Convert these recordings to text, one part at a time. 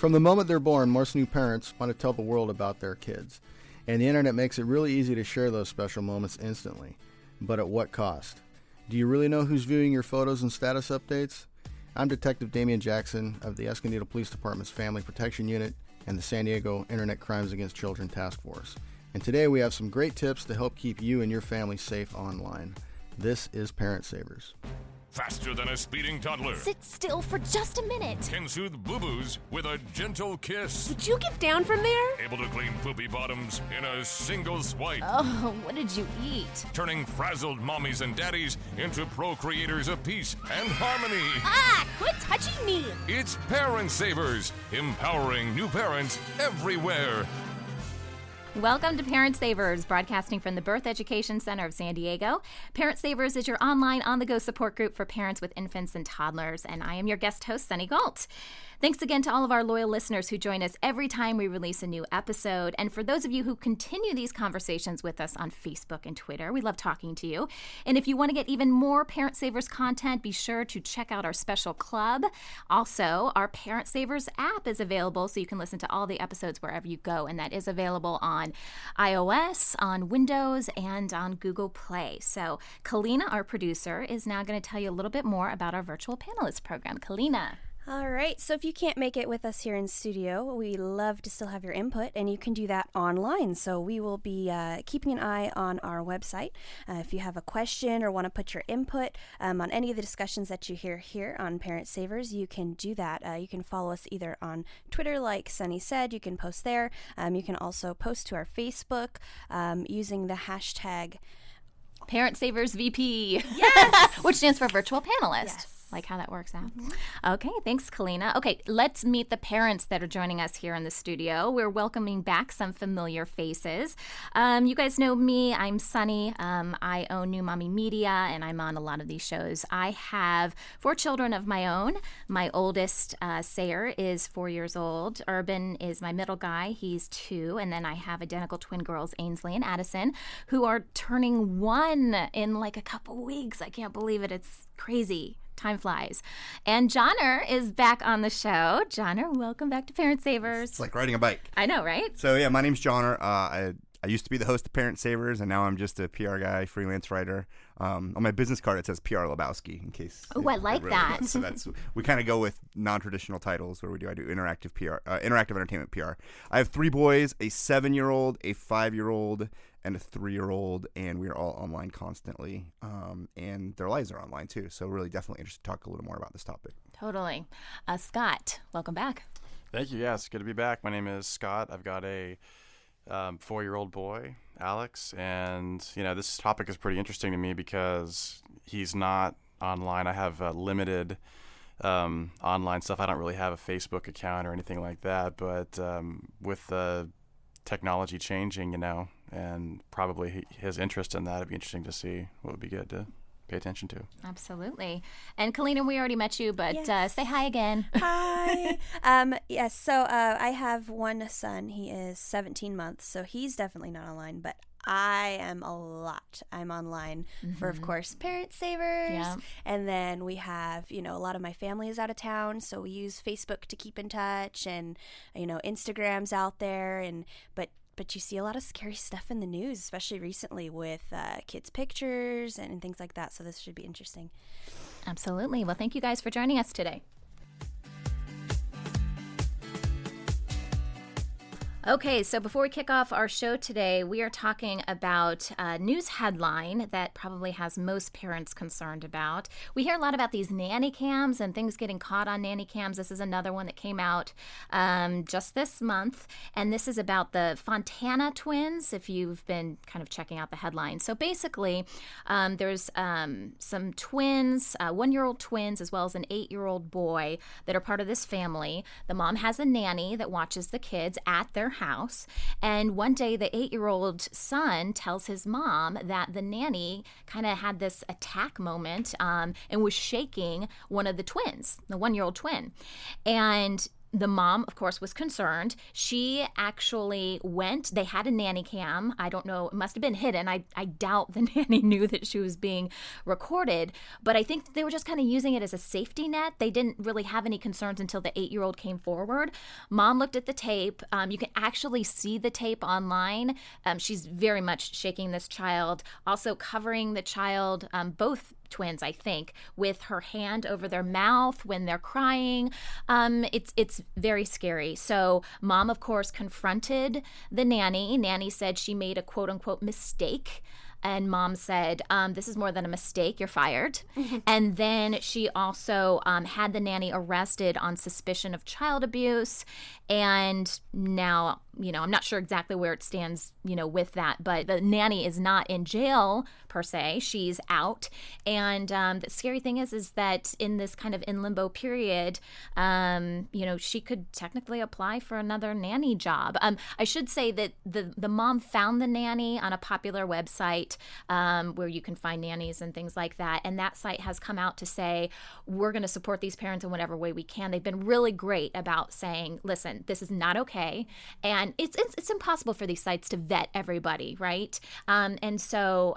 From the moment they're born, most new parents want to tell the world about their kids. And the internet makes it really easy to share those special moments instantly. But at what cost? Do you really know who's viewing your photos and status updates? I'm Detective Damian Jackson of the Escondido Police Department's Family Protection Unit and the San Diego Internet Crimes Against Children Task Force. And today we have some great tips to help keep you and your family safe online. This is Parent Savers. Faster than a speeding toddler. Sit still for just a minute. Can soothe boo-boos with a gentle kiss. Would you get down from there? Able to clean poopy bottoms in a single swipe. Oh, what did you eat? Turning frazzled mommies and daddies into pro-creators of peace and harmony. Ah, quit touching me. It's Parent Savers, empowering new parents everywhere. Welcome to Parent Savers, broadcasting from the Birth Education Center of San Diego. Parent Savers is your online, on-the-go support group for parents with infants and toddlers, and I am your guest host, Sunny Galt. Thanks again to all of our loyal listeners who join us every time we release a new episode, and for those of you who continue these conversations with us on Facebook and Twitter, we love talking to you. And if you want to get even more Parent Savers content, be sure to check out our special club. Also, our Parent Savers app is available, so you can listen to all the episodes wherever you go, and that is available on iOS, on Windows, and on Google Play. So Kalina, our producer, is now going to tell you a little bit more about our virtual panelist program. Kalina. All right, so if you can't make it with us here in studio, we love to still have your input, and you can do that online. So we will be keeping an eye on our website. If you have a question or want to put your input on any of the discussions that you hear here on Parent Savers, you can do that. You can follow us either on Twitter, like Sunny said. You can post there. You can also post to our Facebook using the hashtag Parent Savers VP. Yes! Which stands for Virtual Panelist. Yes. Like how that works out. Okay, thanks, Kalina. Okay, let's meet the parents that are joining us here in the studio. We're welcoming back some familiar faces. You guys know me. I'm Sunny. I own New Mommy Media, and I'm on a lot of these shows. I have 4 children of my own. My oldest, Sayer, is 4 years old. Urban is my middle guy. He's 2. And then I have identical twin girls, Ainsley and Addison, who are turning 1 in like a couple weeks. I can't believe it. It's crazy. Time flies. And Johnner is back on the show. Johnner, welcome back to Parent Savers. It's like riding a bike. I know, right? So yeah, my name's Johnner. I used to be the host of Parent Savers, and now I'm just a PR guy, freelance writer. On my business card, it says PR Lebowski, in case. Oh, I like that. So we kind of go with non-traditional titles. Where I do interactive PR, interactive entertainment PR. I have 3 boys: a 7-year-old, a 5-year-old, and a 3-year-old, and we are all online constantly. And their lives are online too. So really, definitely interested to talk a little more about this topic. Totally. Scott, welcome back. Thank you. Yes, good to be back. My name is Scott. I've got a 4-year-old boy, Alex, and this topic is pretty interesting to me because he's not online. I have limited online stuff. I don't really have a Facebook account or anything like that, but with the technology changing, and probably his interest in that, it'd be interesting to see what would be good to pay attention to. Absolutely. And Kalina, we already met you, but Yes. say hi again. Hi. Yes, so I have one son. He is 17 months, so he's definitely not online, but I am a lot. I'm online for, of course, Parent Savers. Yeah. And then we have, a lot of my family is out of town, so we use Facebook to keep in touch, and, Instagram's out there, but you see a lot of scary stuff in the news, especially recently with kids' pictures and things like that. So this should be interesting. Absolutely. Well, thank you guys for joining us today. Okay, so before we kick off our show today, we are talking about a news headline that probably has most parents concerned about. We hear a lot about these nanny cams and things getting caught on nanny cams. This is another one that came out just this month, and this is about the Fontana twins, if you've been kind of checking out the headline. So basically, there's some twins, 1-year-old twins, as well as an 8-year-old boy that are part of this family. The mom has a nanny that watches the kids at their house, and one day the 8-year-old son tells his mom that the nanny kind of had this attack moment and was shaking one of the twins, the 1-year-old twin. And the mom, of course, was concerned. She actually went, they had a nanny cam. I don't know, it must have been hidden. I doubt the nanny knew that she was being recorded, but I think they were just kind of using it as a safety net. They didn't really have any concerns until the 8-year-old came forward. Mom looked at the tape. You can actually see the tape online. She's very much shaking this child, also covering the child, both twins, I think, with her hand over their mouth when they're crying. It's very scary. So mom, of course, confronted the nanny. Nanny said she made a quote unquote mistake. And mom said, this is more than a mistake, you're fired. And then she also had the nanny arrested on suspicion of child abuse. And now, I'm not sure exactly where it stands, with that. But the nanny is not in jail, per se. She's out. And the scary thing is that in this kind of in limbo period, she could technically apply for another nanny job. I should say that the mom found the nanny on a popular website where you can find nannies and things like that. And that site has come out to say, we're going to support these parents in whatever way we can. They've been really great about saying, listen, this is not okay. And it's impossible for these sites to vet everybody, right? And so,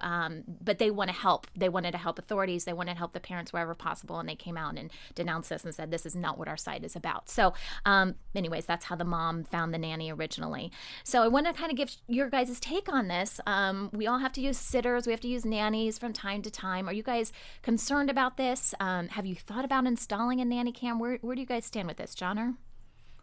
but they want to help. They wanted to help authorities. They wanted to help the parents wherever possible. And they came out and denounced this and said, this is not what our site is about. So anyways, that's how the mom found the nanny originally. So I want to kind of give your guys' take on this. We all have to use sitters. We have to use nannies from time to time. Are you guys concerned about this? Have you thought about installing a nanny cam? Where do you guys stand with this, Johnner?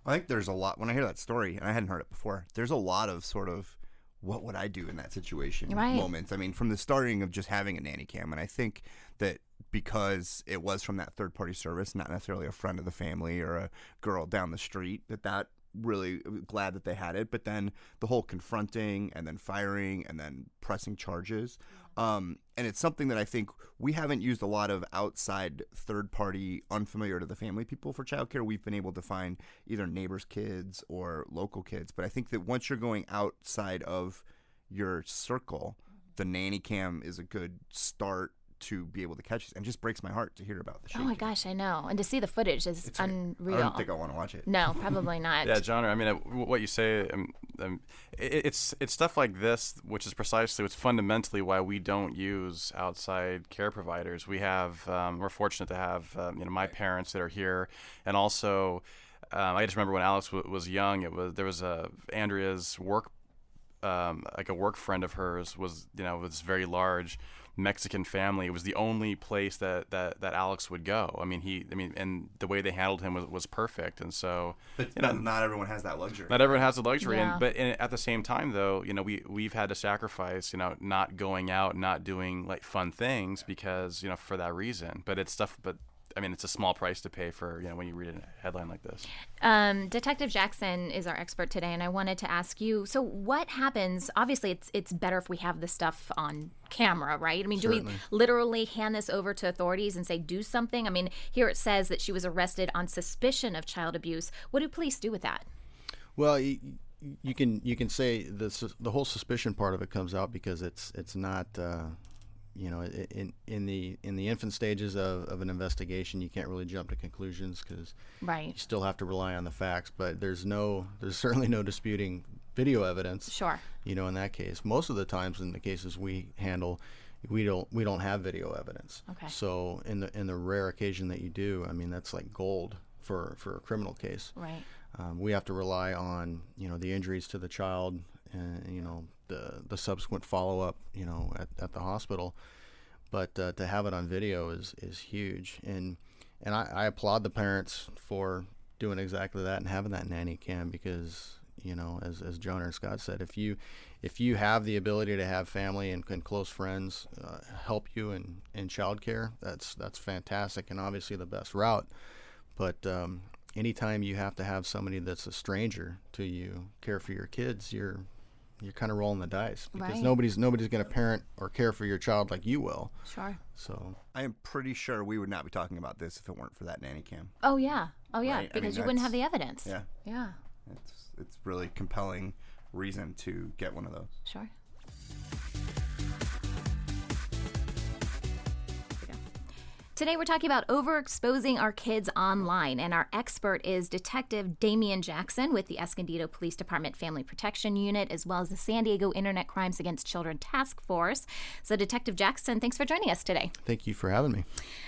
I think there's a lot, when I hear that story, and I hadn't heard it before, there's a lot of sort of, what would I do in that situation moments. I mean, from the starting of just having a nanny cam, and I think that because it was from that third-party service, not necessarily a friend of the family or a girl down the street, that really glad that they had it. But then the whole confronting and then firing and then pressing charges. And it's something that I think we haven't used a lot of outside third-party, unfamiliar to the family people for childcare. We've been able to find either neighbors' kids or local kids. But I think that once you're going outside of your circle, the nanny cam is a good start to be able to catch this, and just breaks my heart to hear about the shaking. Oh my gosh, I know. And to see the footage is unreal. I don't think I want to watch it. No, probably not. Yeah, John, I mean, what you say, it's stuff like this, which is precisely what's fundamentally why we don't use outside care providers. We have, we're fortunate to have, my parents that are here, and also, I just remember when Alex was young, there was Andrea's work, like a work friend of hers was, was very large Mexican family. It was the only place that Alex would go. I mean, and the way they handled him was perfect. And so, but not everyone has that luxury. Not everyone has the luxury. Yeah. But at the same time, though, we've had to sacrifice, not going out, not doing like fun things because, for that reason. But it's stuff. But I mean, it's a small price to pay for, when you read a headline like this. Detective Jackson is our expert today, and I wanted to ask you, so what happens? Obviously, it's better if we have this stuff on camera, right? I mean, Certainly. do we literally hand this over to authorities and say, do something? I mean, here it says that she was arrested on suspicion of child abuse. What do police do with that? Well, you can say the whole suspicion part of it comes out because it's not in the infant stages of an investigation, you can't really jump to conclusions because you still have to rely on the facts. But there's certainly no disputing video evidence. Sure. In that case, most of the times in the cases we handle, we don't have video evidence. Okay. So in the rare occasion that you do, I mean, that's like gold for a criminal case. Right. We have to rely on the injuries to the child and the subsequent follow up at the hospital, but to have it on video is huge, and I applaud the parents for doing exactly that and having that nanny cam because as John and Scott said, if you have the ability to have family and close friends help you in childcare, that's fantastic and obviously the best route. But anytime you have to have somebody that's a stranger to you care for your kids, you're kind of rolling the dice because nobody's going to parent or care for your child like you will. Sure. So I am pretty sure we would not be talking about this if it weren't for that nanny cam. Oh yeah. Right? Because you wouldn't have the evidence. Yeah. Yeah. It's really compelling reason to get one of those. Sure. Today we're talking about overexposing our kids online, and our expert is Detective Damian Jackson with the Escondido Police Department Family Protection Unit, as well as the San Diego Internet Crimes Against Children Task Force. So Detective Jackson, thanks for joining us today. Thank you for having me.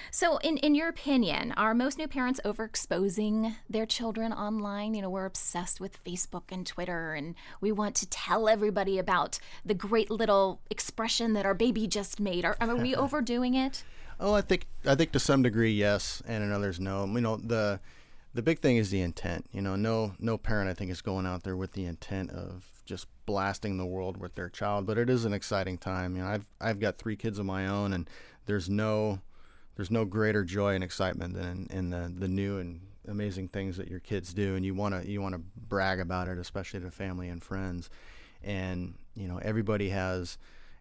So in your opinion, are most new parents overexposing their children online? You know, we're obsessed with Facebook and Twitter, and we want to tell everybody about the great little expression that our baby just made. Are we overdoing it? Oh, I think to some degree yes, and in others no. You know, the big thing is the intent. You know, no parent I think is going out there with the intent of just blasting the world with their child. But it is an exciting time. You know, I've got 3 kids of my own, and there's no greater joy and excitement than in the new and amazing things that your kids do, and you wanna brag about it, especially to family and friends. And you know, everybody has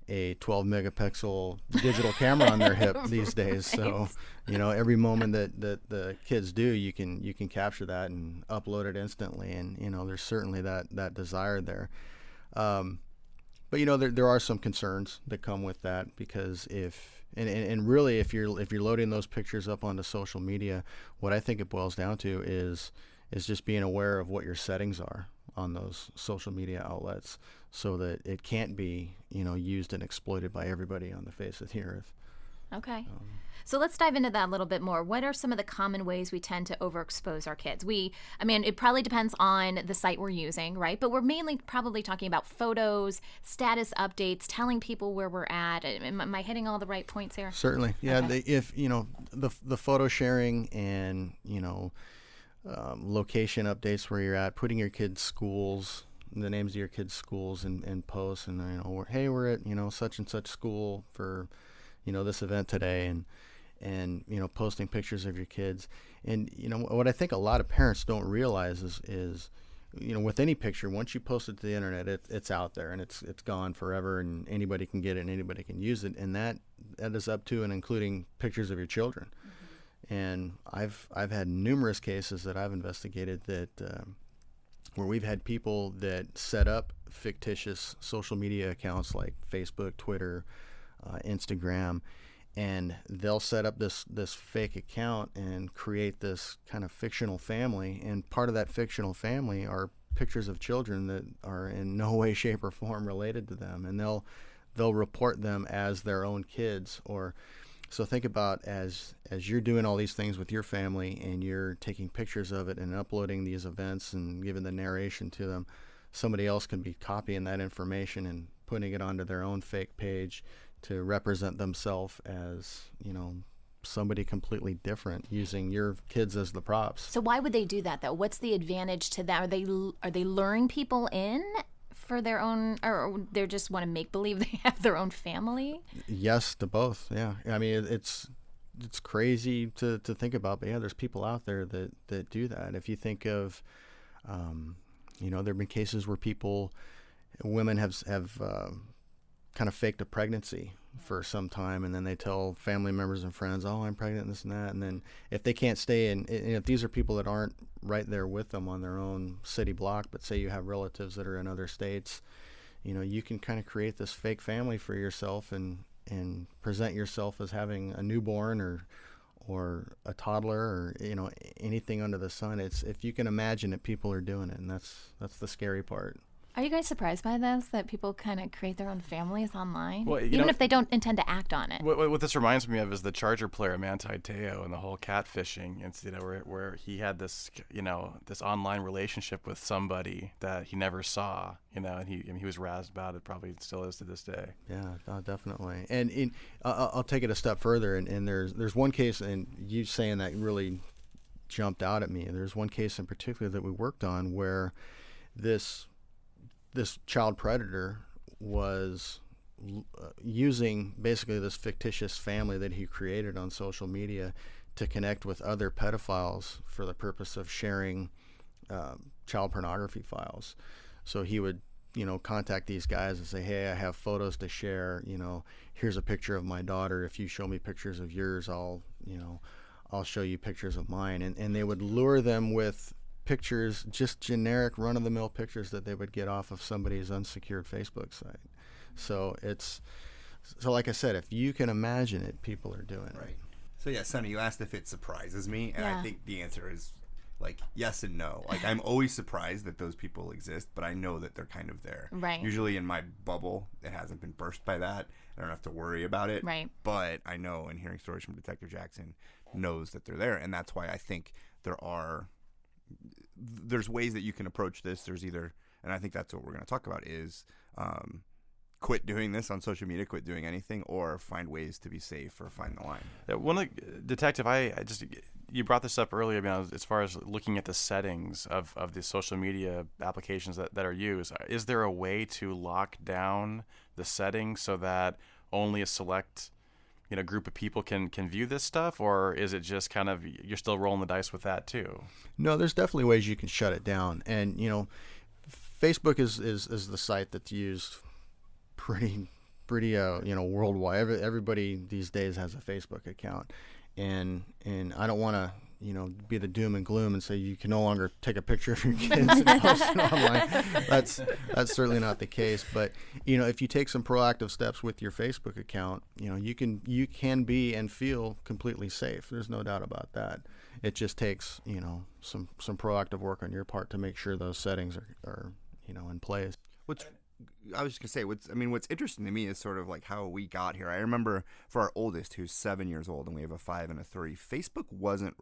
a 12 megapixel digital camera on their hip these days. So, you know, every moment that the kids do, you can capture that and upload it instantly. And, you know, there's certainly that desire there. But, you know, there are some concerns that come with that, because if you're loading those pictures up onto social media, what I think it boils down to is just being aware of what your settings are on those social media outlets, so that it can't be, you know, used and exploited by everybody on the face of the earth. Okay. So let's dive into that a little bit more. What are some of the common ways we tend to overexpose our kids? It probably depends on the site we're using, right? But we're mainly probably talking about photos, status updates, telling people where we're at. Am I hitting all the right points here? Certainly. Yeah. Okay. If, you know, the photo sharing and, you know, location updates where you're at, putting your kids' schools, the names of your kids' schools and posts, and, you know, hey, we're at, you know, such and such school for, you know, this event today, and you know, posting pictures of your kids. And, you know, what I think a lot of parents don't realize is you know, with any picture, once you post it to the internet, it's out there, and it's gone forever, and anybody can get it and anybody can use it, and that is up to and including pictures of your children. And I've had numerous cases that I've investigated that where we've had people that set up fictitious social media accounts like Facebook, Twitter, Instagram, and they'll set up this fake account and create this kind of fictional family. And part of that fictional family are pictures of children that are in no way, shape, or form related to them, and they'll report them as their own kids. Or so think about as you're doing all these things with your family, and you're taking pictures of it and uploading these events and giving the narration to them, somebody else can be copying that information and putting it onto their own fake page to represent themselves as, you know, somebody completely different, using your kids as the props. So why would they do that, though? What's the advantage to that? Are they luring people in for their own, or they just want to make believe they have their own family? Yes to both. Yeah. I mean, it's crazy to think about, but yeah, there's people out there that do that. If you think of, you know, there've been cases where women have kind of faked a pregnancy for some time, and then they tell family members and friends, oh, I'm pregnant, and this and that. And then if they can't stay and if these are people that aren't right there with them on their own city block, but say you have relatives that are in other states, you know, you can kind of create this fake family for yourself and present yourself as having a newborn or a toddler, or, you know, anything under the sun. It's, if you can imagine it, people are doing it, and that's the scary part. Are you guys surprised by this, that people kind of create their own families online, well, even if they don't intend to act on it? What this reminds me of is the Charger player Manti Te'o and the whole catfishing incident, where he had this, you know, this online relationship with somebody that he never saw, you know, and he was razzed about it, probably still is to this day. Yeah, definitely. And I'll take it a step further, and there's one case, and you saying that really jumped out at me. And there's one case in particular that we worked on where this child predator was using basically this fictitious family that he created on social media to connect with other pedophiles for the purpose of sharing child pornography files. So he would, you know, contact these guys and say, hey, I have photos to share, you know, here's a picture of my daughter. If you show me pictures of yours, I'll show you pictures of mine. And they would lure them with pictures, just generic run-of-the-mill pictures that they would get off of somebody's unsecured Facebook site. So like I said, if you can imagine it, people are doing it. Right. So yeah, Sonny, you asked if it surprises me, and I think the answer is like yes and no. Like I'm always surprised that those people exist, but I know that they're kind of there. Right. Usually in my bubble, it hasn't been burst by that. I don't have to worry about it. Right. But I know, and hearing stories from Detective Jackson knows that they're there, and that's why I think there's ways that you can approach this. There's either, and I think that's what we're going to talk about is quit doing this on social media, quit doing anything, or find ways to be safe or find the line. Detective, you brought this up earlier, as far as looking at the settings of the social media applications that are used. Is there a way to lock down the settings so that only a select group of people can view this stuff, or is it just kind of you're still rolling the dice with that too? No, there's definitely ways you can shut it down, and Facebook is the site that's used pretty worldwide. Everybody these days has a Facebook account, and I don't want to be the doom and gloom and say you can no longer take a picture of your kids and post it online. That's certainly not the case. But if you take some proactive steps with your Facebook account, you can be and feel completely safe. There's no doubt about that. It just takes some proactive work on your part to make sure those settings are in place. I was just gonna say, what's interesting to me is sort of like how we got here. I remember for our oldest, who's 7 years old, and we have a 5 and a 3. Facebook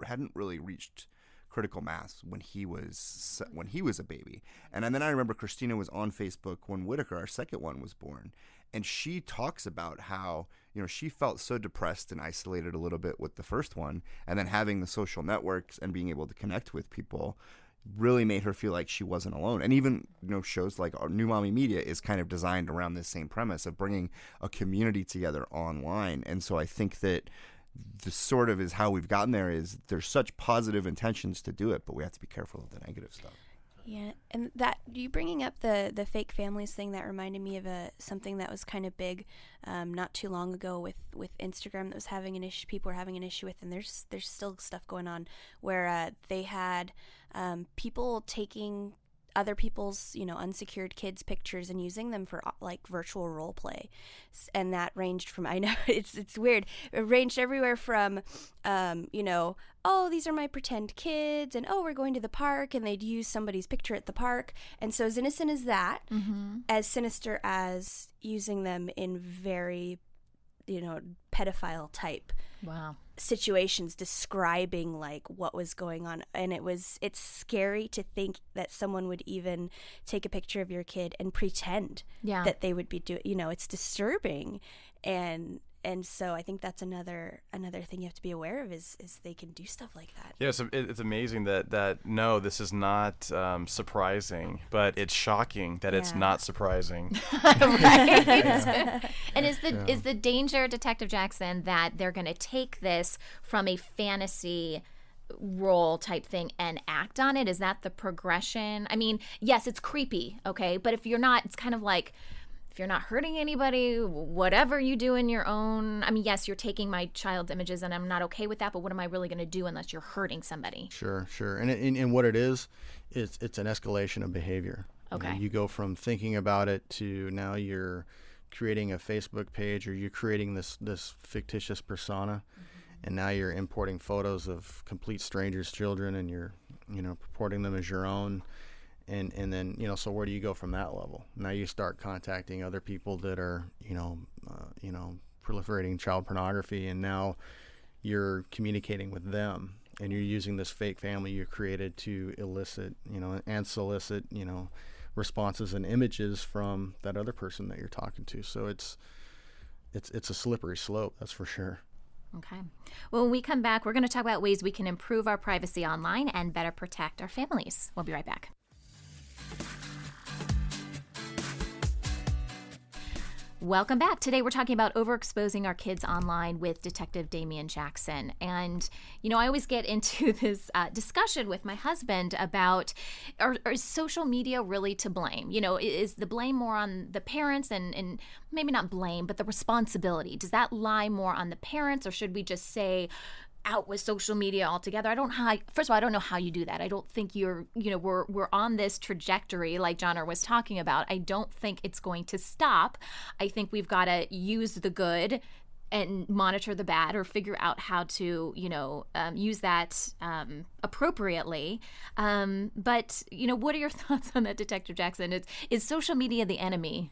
hadn't really reached critical mass when he was a baby. And then I remember Christina was on Facebook when Whitaker, our second one, was born, and she talks about how she felt so depressed and isolated a little bit with the first one, and then having the social networks and being able to connect with people really made her feel like she wasn't alone. And even shows like our New Mommy Media is kind of designed around this same premise of bringing a community together online. And so I think that this sort of is how we've gotten there. Is there's such positive intentions to do it, but we have to be careful of the negative stuff. Yeah, and that you bringing up the fake families thing, that reminded me of something that was kind of big not too long ago with Instagram that was having an issue. People were having an issue with, and there's still stuff going on where they had people taking other people's unsecured kids' pictures and using them for like virtual role play, and that ranged from, I know it's weird, it ranged everywhere from oh, these are my pretend kids, and oh, we're going to the park, and they'd use somebody's picture at the park. And so as innocent as that, as sinister as using them in very pedophile type situations, describing like what was going on. And it's scary to think that someone would even take a picture of your kid and pretend that they would be doing, it's disturbing. And so I think that's another thing you have to be aware of is they can do stuff like that. Yeah, so it's amazing that no, this is not surprising, but it's shocking that it's not surprising. Right. And is the danger, Detective Jackson, that they're going to take this from a fantasy role type thing and act on it? Is that the progression? I mean, yes, it's creepy, okay, but if you're not, it's kind of like, if you're not hurting anybody, whatever you do in your own, I mean, yes, you're taking my child's images and I'm not okay with that, but what am I really going to do unless you're hurting somebody? Sure. And what it is, it's an escalation of behavior. Okay. You go from thinking about it to now you're creating a Facebook page, or you're creating this fictitious persona, and now you're importing photos of complete strangers' children, and you're purporting them as your own. And then, so where do you go from that level? Now you start contacting other people that are, proliferating child pornography, and now you're communicating with them, and you're using this fake family you created to elicit, and solicit, responses and images from that other person that you're talking to. So it's a slippery slope, that's for sure. Okay. Well, when we come back, we're going to talk about ways we can improve our privacy online and better protect our families. We'll be right back. Welcome back. Today we're talking about overexposing our kids online with Detective Damian Jackson. And, I always get into this discussion with my husband about, is social media really to blame? Is the blame more on the parents and maybe not blame, but the responsibility? Does that lie more on the parents, or should we just say, out with social media altogether? First of all, I don't know how you do that. I don't think we're on this trajectory like Johnner was talking about. I don't think it's going to stop. I think we've got to use the good and monitor the bad or figure out how to, use that appropriately. But, what are your thoughts on that, Detective Jackson? Is social media the enemy?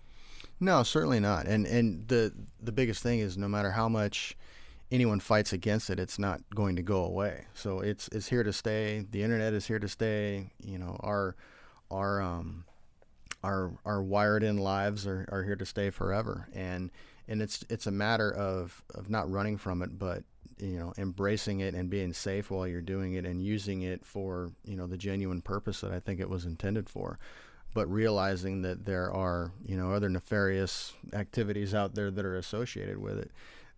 No, certainly not. And the biggest thing is no matter how much anyone fights against it, it's not going to go away. So it's here to stay. The internet is here to stay. Our wired in lives are here to stay forever. And it's a matter of not running from it, but embracing it and being safe while you're doing it and using it for the genuine purpose that I think it was intended for. But realizing that there are other nefarious activities out there that are associated with it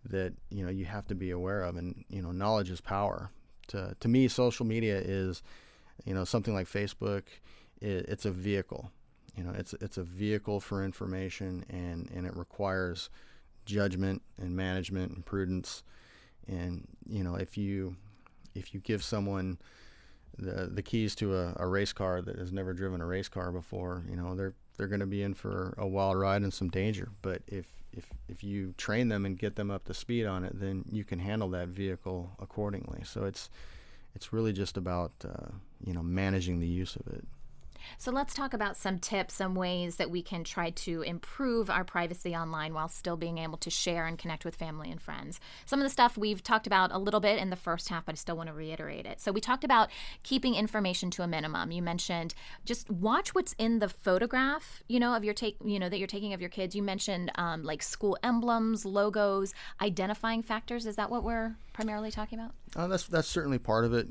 that you have to be aware of. And knowledge is power. To me, social media is something like Facebook. It's a vehicle. It's a vehicle for information, and it requires judgment and management and prudence. And if you give someone the keys to a race car that has never driven a race car before, they're going to be in for a wild ride and some danger. But if you train them and get them up to speed on it, then you can handle that vehicle accordingly. So it's really just about managing the use of it. So let's talk about some tips, some ways that we can try to improve our privacy online while still being able to share and connect with family and friends. Some of the stuff we've talked about a little bit in the first half, but I still want to reiterate it. So we talked about keeping information to a minimum. You mentioned just watch what's in the photograph, of your that you're taking of your kids. You mentioned like school emblems, logos, identifying factors. Is that what we're primarily talking about? That's certainly part of it.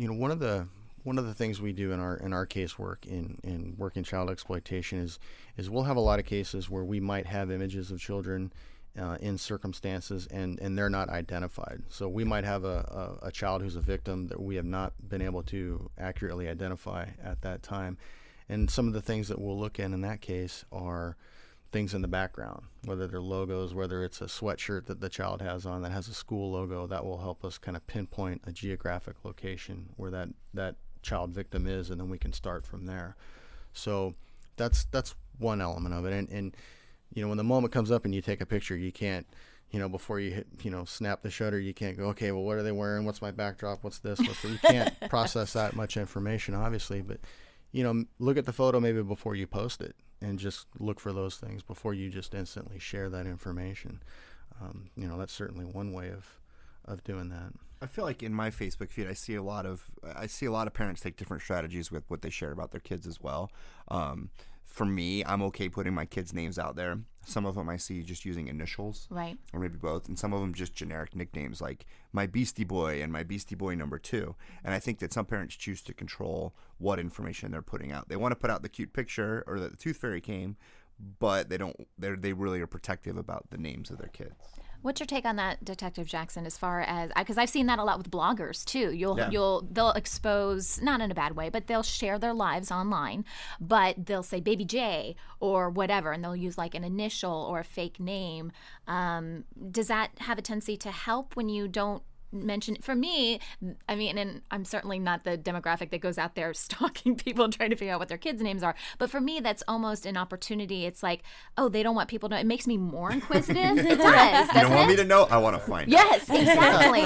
One of the things we do in our casework in working child exploitation is we'll have a lot of cases where we might have images of children in circumstances and they're not identified. So we might have a child who's a victim that we have not been able to accurately identify at that time. And some of the things that we'll look at in that case are things in the background, whether they're logos, whether it's a sweatshirt that the child has on that has a school logo. That will help us kind of pinpoint a geographic location where that child victim is, and then we can start from there. So that's one element of it. And when the moment comes up and you take a picture, you can't before you hit snap the shutter, you can't go, okay, well, what are they wearing, what's my backdrop, what's this, you can't process that much information, obviously. But look at the photo maybe before you post it, and just look for those things before you just instantly share that information. That's certainly one way of doing that. I feel like in my Facebook feed, I see a lot of parents take different strategies with what they share about their kids as well. For me, I'm okay putting my kids' names out there. Some of them I see just using initials, right, or maybe both, and some of them just generic nicknames like my Beastie Boy and my Beastie Boy number 2. And I think that some parents choose to control what information they're putting out. They want to put out the cute picture or that the tooth fairy came, but they really are protective about the names of their kids. What's your take on that, Detective Jackson, as far as, because I've seen that a lot with bloggers too. They'll expose, not in a bad way, but they'll share their lives online, but they'll say Baby J or whatever, and they'll use like an initial or a fake name. Does that have a tendency to help when you don't mention? For me, I mean, and I'm certainly not the demographic that goes out there stalking people and trying to figure out what their kids' names are, but for me, that's almost an opportunity. It's like, oh, they don't want people to know. It makes me more inquisitive. It does. You don't want me to know? I want to find out. Yes, exactly.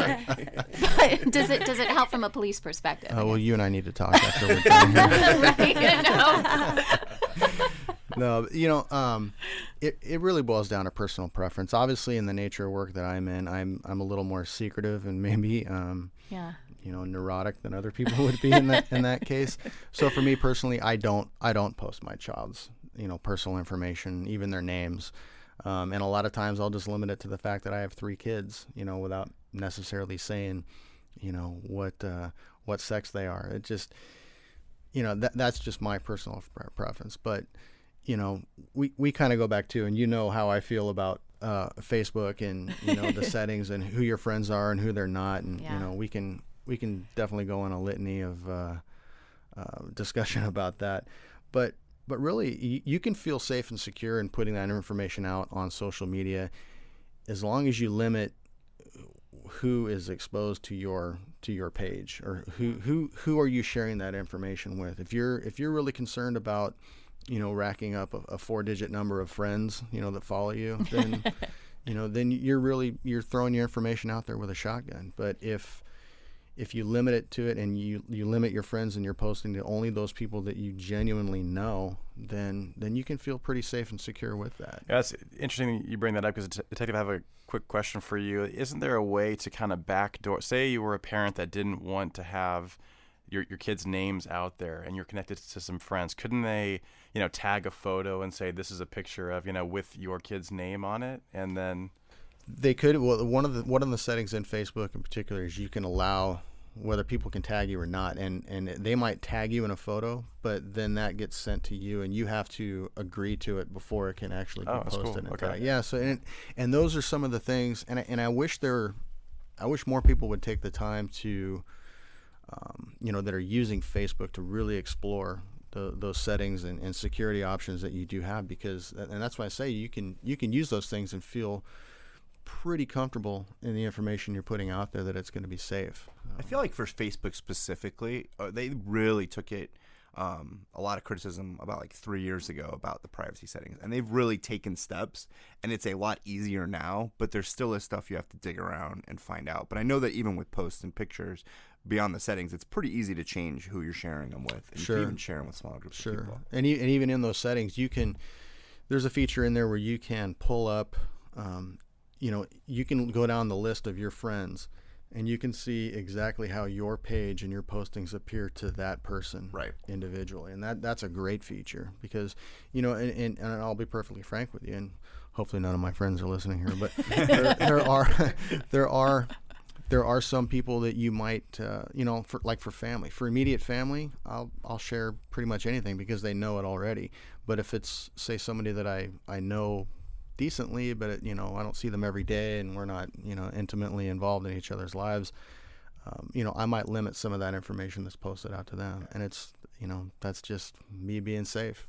But does it help from a police perspective? Oh, well, you and I need to talk after we're done here. Right. No, it really boils down to personal preference. Obviously, in the nature of work that I'm in, I'm a little more secretive and maybe neurotic than other people would be in that case. So for me personally, I don't post my child's personal information, even their names. And a lot of times I'll just limit it to the fact that I have 3 kids, without necessarily saying, what sex they are. It just, that's just my personal preference. But we kind of go back to, and how I feel about Facebook and the settings and who your friends are and who they're not, and we can definitely go on a litany of discussion about that, but really you can feel safe and secure in putting that information out on social media as long as you limit who is exposed to your page, or who are you sharing that information with. If you're really concerned about racking up a 4-digit number of friends, that follow you, then, then you're throwing your information out there with a shotgun. But if you limit it to it and you limit your friends and you're posting to only those people that you genuinely know, then you can feel pretty safe and secure with that. Yeah, it's interesting you bring that up because, Detective, I have a quick question for you. Isn't there a way to kind of backdoor, say you were a parent that didn't want to have your kids' names out there and you're connected to some friends, couldn't they, tag a photo and say this is a picture of, with your kid's name on it, and then... They could. Well, one of the settings in Facebook in particular is you can allow whether people can tag you or not, and they might tag you in a photo, but then that gets sent to you, and you have to agree to it before it can actually be posted. Cool. And Okay. Yeah. So and those are some of the things, and I wish more people would take the time to, that are using Facebook to really explore those settings and security options that you do have, and that's why I say you can use those things and feel pretty comfortable in the information you're putting out there that it's going to be safe. I feel like for Facebook specifically, they really took it a lot of criticism about like 3 years ago about the privacy settings, and they've really taken steps, and it's a lot easier now, but there still is stuff you have to dig around and find out. But I know that even with posts and pictures beyond the settings, it's pretty easy to change who you're sharing them with, and Sure. you can even share them with small groups of people. And even in those settings, there's a feature in there where you can pull up you can go down the list of your friends and you can see exactly how your page and your postings appear to that person individually. And that's a great feature because, and I'll be perfectly frank with you, and hopefully none of my friends are listening here, but there are some people that you might, for family, for immediate family, I'll share pretty much anything because they know it already. But if it's, say, somebody that I know decently, but I don't see them every day and we're not intimately involved in each other's lives, I might limit some of that information that's posted out to them, and it's that's just me being safe.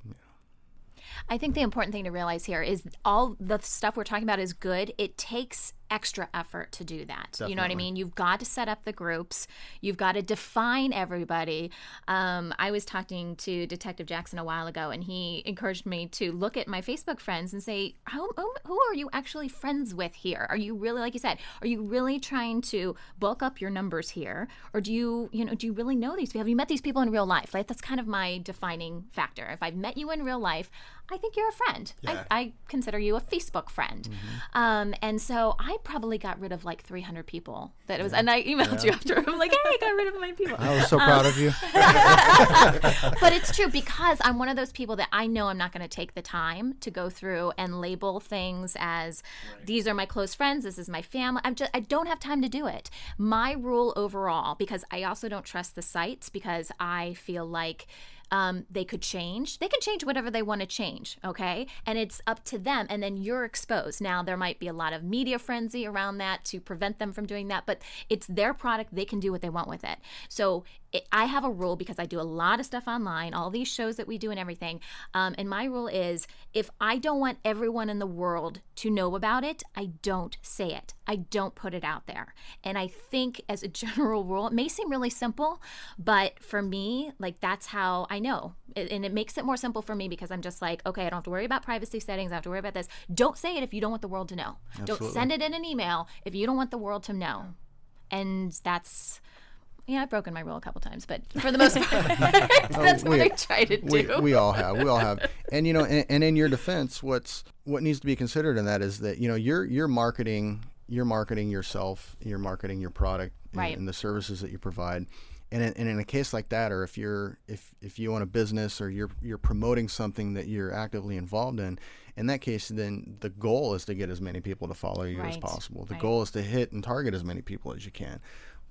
I think the important thing to realize here is all the stuff we're talking about is good. It takes extra effort to do that. Definitely. You know what I mean? You've got to set up the groups. You've got to define everybody. I was talking to Detective Jackson a while ago, and he encouraged me to look at my Facebook friends and say, who are you actually friends with here? Are you really, like you said, are you really trying to bulk up your numbers here? Or do you really know these people? Have you met these people in real life? Like, that's kind of my defining factor. If I've met you in real life, I think you're a friend. Yeah. I consider you a Facebook friend. Mm-hmm. And so I probably got rid of like 300 people that it was, and I emailed you after. I'm like, hey, I got rid of my people. I was so proud of you. But it's true because I'm one of those people that I know I'm not going to take the time to go through and label things as these are my close friends, this is my family. I don't have time to do it. My rule overall, because I also don't trust the sites because I feel like they could change. They can change whatever they want to change, okay? And it's up to them, and then you're exposed. Now, there might be a lot of media frenzy around that to prevent them from doing that, but it's their product. They can do what they want with it. So I have a rule because I do a lot of stuff online, all these shows that we do and everything, and my rule is if I don't want everyone in the world to know about it, I don't say it. I don't put it out there. And I think as a general rule, it may seem really simple, but for me, like that's how I know. And it makes it more simple for me because I'm just like, okay, I don't have to worry about privacy settings. I don't have to worry about this. Don't say it if you don't want the world to know. Absolutely. Don't send it in an email if you don't want the world to know. And that's... Yeah, I've broken my rule a couple times, but for the most part, that's what I try to do. We all have. And and in your defense, what needs to be considered in that is that you're marketing yourself, you're marketing your product and the services that you provide. And in a case like that, or if you own a business or you're promoting something that you're actively involved in that case, then the goal is to get as many people to follow you as possible. The goal is to hit and target as many people as you can.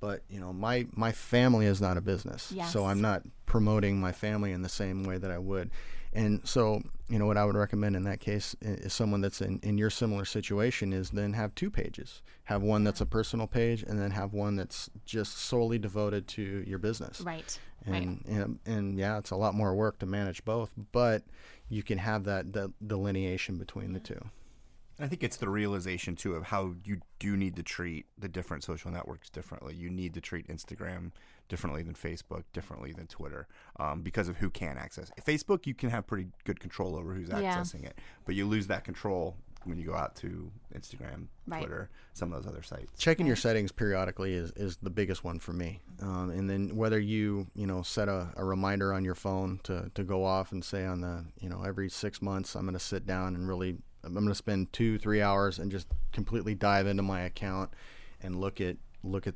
But my family is not a business, so I'm not promoting my family in the same way that I would. And so, what I would recommend in that case is someone that's in your similar situation is then have 2 pages. Have one that's a personal page, and then have one that's just solely devoted to your business. Right. And yeah, it's a lot more work to manage both, but you can have that delineation between the two. I think it's the realization, too, of how you do need to treat the different social networks differently. You need to treat Instagram differently than Facebook, differently than Twitter, because of who can access it. Facebook, you can have pretty good control over who's accessing it, but you lose that control when you go out to Instagram, Right. Twitter, some of those other sites. Checking your settings periodically is the biggest one for me. And then whether you set a reminder on your phone to go off and say on the, every 6 months, I'm going to sit down and really, I'm going to spend 2-3 hours and just completely dive into my account and look at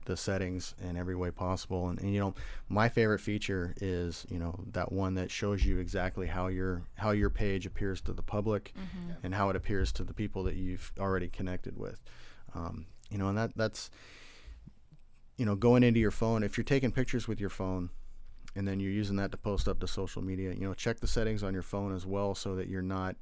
the settings in every way possible. And my favorite feature is, that one that shows you exactly how your page appears to the public and how it appears to the people that you've already connected with. And that's going into your phone. If you're taking pictures with your phone and then you're using that to post up to social media, check the settings on your phone as well, so that you're not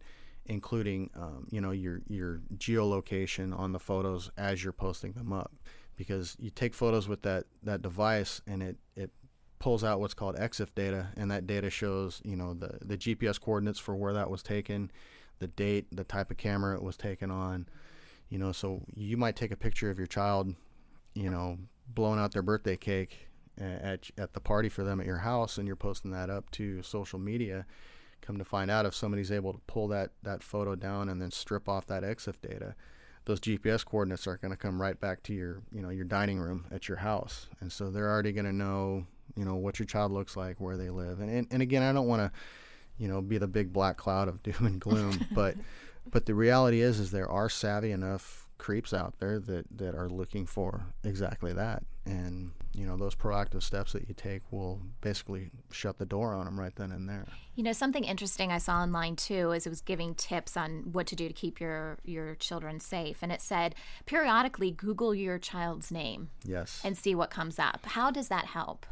including, your geolocation on the photos as you're posting them up. Because you take photos with that device and it pulls out what's called EXIF data, and that data shows, the GPS coordinates for where that was taken, the date, the type of camera it was taken on. So you might take a picture of your child, blowing out their birthday cake at the party for them at your house, and you're posting that up to social media. Come to find out, if somebody's able to pull that photo down and then strip off that EXIF data, those GPS coordinates are going to come right back to your dining room at your house. And so they're already going to know, what your child looks like, where they live. And again, I don't want to, be the big black cloud of doom and gloom, but the reality is there are savvy enough creeps out there that are looking for exactly that. And, those proactive steps that you take will basically shut the door on them right then and there. Something interesting I saw online too is it was giving tips on what to do to keep your children safe. And it said, periodically Google your child's name. Yes. And see what comes up. How does that help?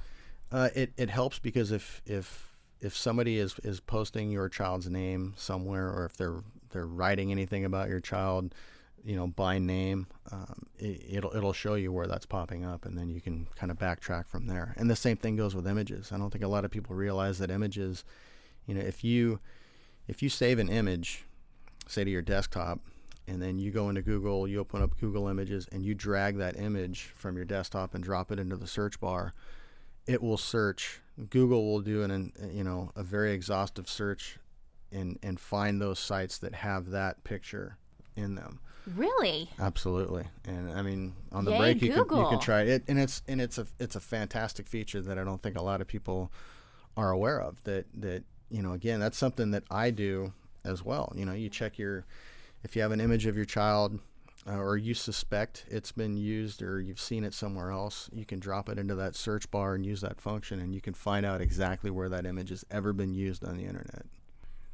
It helps because if somebody is posting your child's name somewhere, or if they're writing anything about your child, by name, it'll show you where that's popping up, and then you can kind of backtrack from there. And the same thing goes with images. I don't think a lot of people realize that images, if you save an image, say to your desktop, and then you go into Google, you open up Google Images, and you drag that image from your desktop and drop it into the search bar, it will search. Google will do a very exhaustive search and find those sites that have that picture in them. Really? Absolutely. And I mean, on the Yay, break, you can try it, and it's a fantastic feature that I don't think a lot of people are aware of. That again, that's something that I do as well. You check if you have an image of your child, or you suspect it's been used, or you've seen it somewhere else, you can drop it into that search bar and use that function, and you can find out exactly where that image has ever been used on the internet.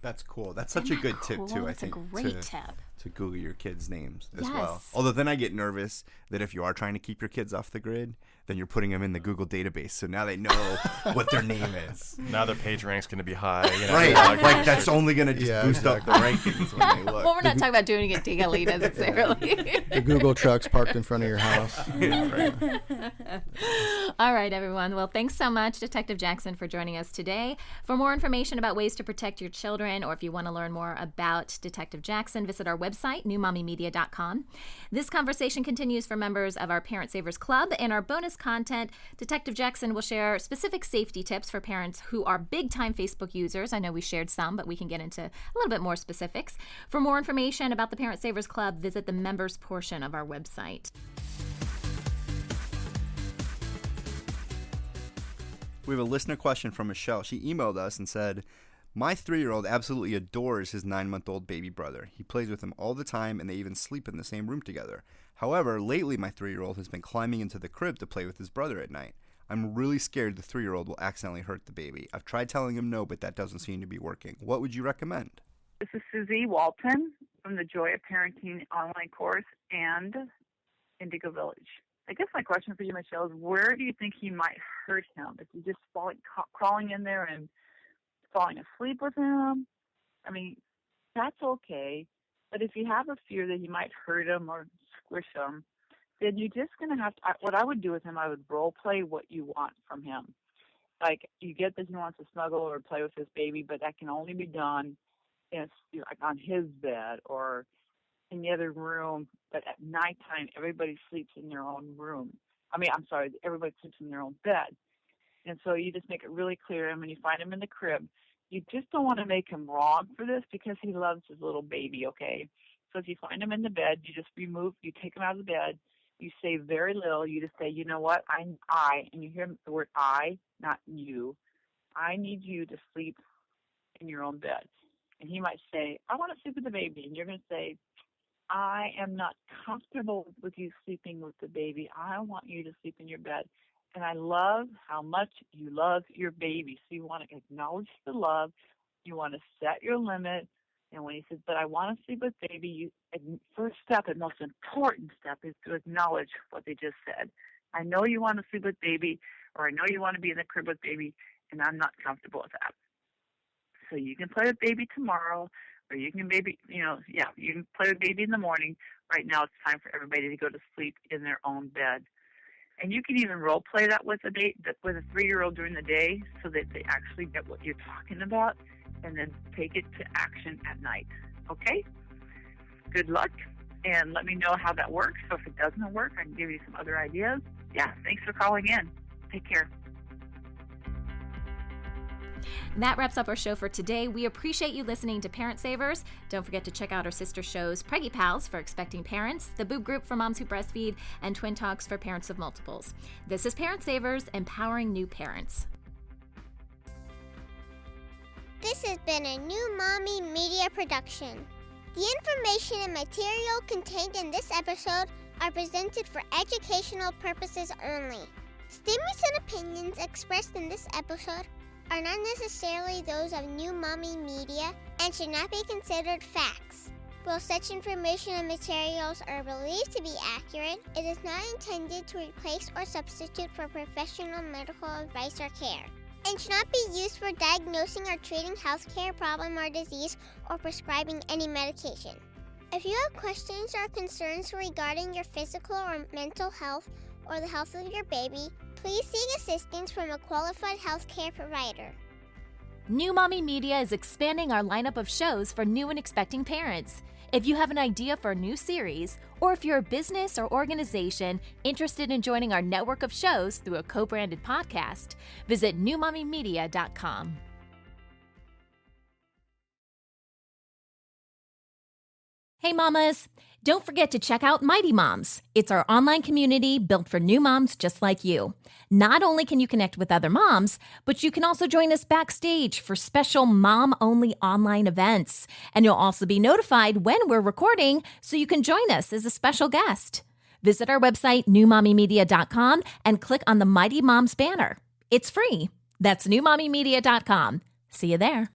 That's cool. That's such a good tip too. I think That's a great tip. To Google your kids' names as Yes. well. Although then I get nervous that if you are trying to keep your kids off the grid, then you're putting them in the Google database, so now they know what their name is. Now their page rank's going to be high. Right. Like that's only going to just boost up the rankings when they look. Well, we're not talking about doing it daily necessarily. The Google trucks parked in front of your house. All right, everyone. Well, thanks so much, Detective Jackson, for joining us today. For more information about ways to protect your children, or if you want to learn more about Detective Jackson, visit our website, newmommymedia.com. This conversation continues for members of our Parent Savers Club. And our bonus content, Detective Jackson will share specific safety tips for parents who are big-time Facebook users. I know we shared some, but we can get into a little bit more specifics. For more information about the Parent Savers Club, visit the members portion of our website. We have a listener question from Michelle. She emailed us and said, my 3-year-old absolutely adores his 9-month-old baby brother. He plays with him all the time, and they even sleep in the same room together. However, lately my 3-year-old has been climbing into the crib to play with his brother at night. I'm really scared the 3-year-old will accidentally hurt the baby. I've tried telling him no, but that doesn't seem to be working. What would you recommend? This is Susie Walton from the Joy of Parenting online course and Indigo Village. I guess my question for you, Michelle, is where do you think he might hurt him? If you just crawling in there and falling asleep with him, I mean, that's okay. But if you have a fear that he might hurt him or squish him, then you're just going to have to, what I would do with him, I would role play what you want from him. Like, you get that he wants to snuggle or play with his baby, but that can only be done like on his bed or in the other room. But at nighttime, everybody sleeps in their own room. Everybody sleeps in their own bed. And so you just make it really clear. And when you find him in the crib, you just don't want to make him wrong for this because he loves his little baby, okay? So if you find them in the bed, you take them out of the bed. You say very little. You just say, you know what, and you hear the word I, not you. I need you to sleep in your own bed. And he might say, I want to sleep with the baby. And you're going to say, I am not comfortable with you sleeping with the baby. I want you to sleep in your bed. And I love how much you love your baby. So you want to acknowledge the love. You want to set your limit. And when he says, but I want to sleep with baby, first step and most important step is to acknowledge what they just said. I know you want to sleep with baby, or I know you want to be in the crib with baby, and I'm not comfortable with that. So you can play with baby tomorrow, or you can you can play with baby in the morning. Right now it's time for everybody to go to sleep in their own bed. And you can even role play that with a 3-year-old during the day so that they actually get what you're talking about, and then take it to action at night. Okay? Good luck, and let me know how that works. So if it doesn't work, I can give you some other ideas. Yeah, thanks for calling in. Take care. That wraps up our show for today. We appreciate you listening to Parent Savers. Don't forget to check out our sister shows, Preggy Pals for expecting parents, the Boob Group for moms who breastfeed, and Twin Talks for parents of multiples. This is Parent Savers, empowering new parents. This has been a New Mommy Media production. The information and material contained in this episode are presented for educational purposes only. Statements and opinions expressed in this episode are not necessarily those of New Mommy Media and should not be considered facts. While such information and materials are believed to be accurate, it is not intended to replace or substitute for professional medical advice or care, and should not be used for diagnosing or treating healthcare problem or disease or prescribing any medication. If you have questions or concerns regarding your physical or mental health or the health of your baby, please seek assistance from a qualified healthcare provider. New Mommy Media is expanding our lineup of shows for new and expecting parents. If you have an idea for a new series, or if you're a business or organization interested in joining our network of shows through a co-branded podcast, visit newmommymedia.com. Hey mamas, don't forget to check out Mighty Moms. It's our online community built for new moms just like you. Not only can you connect with other moms, but you can also join us backstage for special mom-only online events. And you'll also be notified when we're recording so you can join us as a special guest. Visit our website, newmommymedia.com, and click on the Mighty Moms banner. It's free. That's newmommymedia.com. See you there.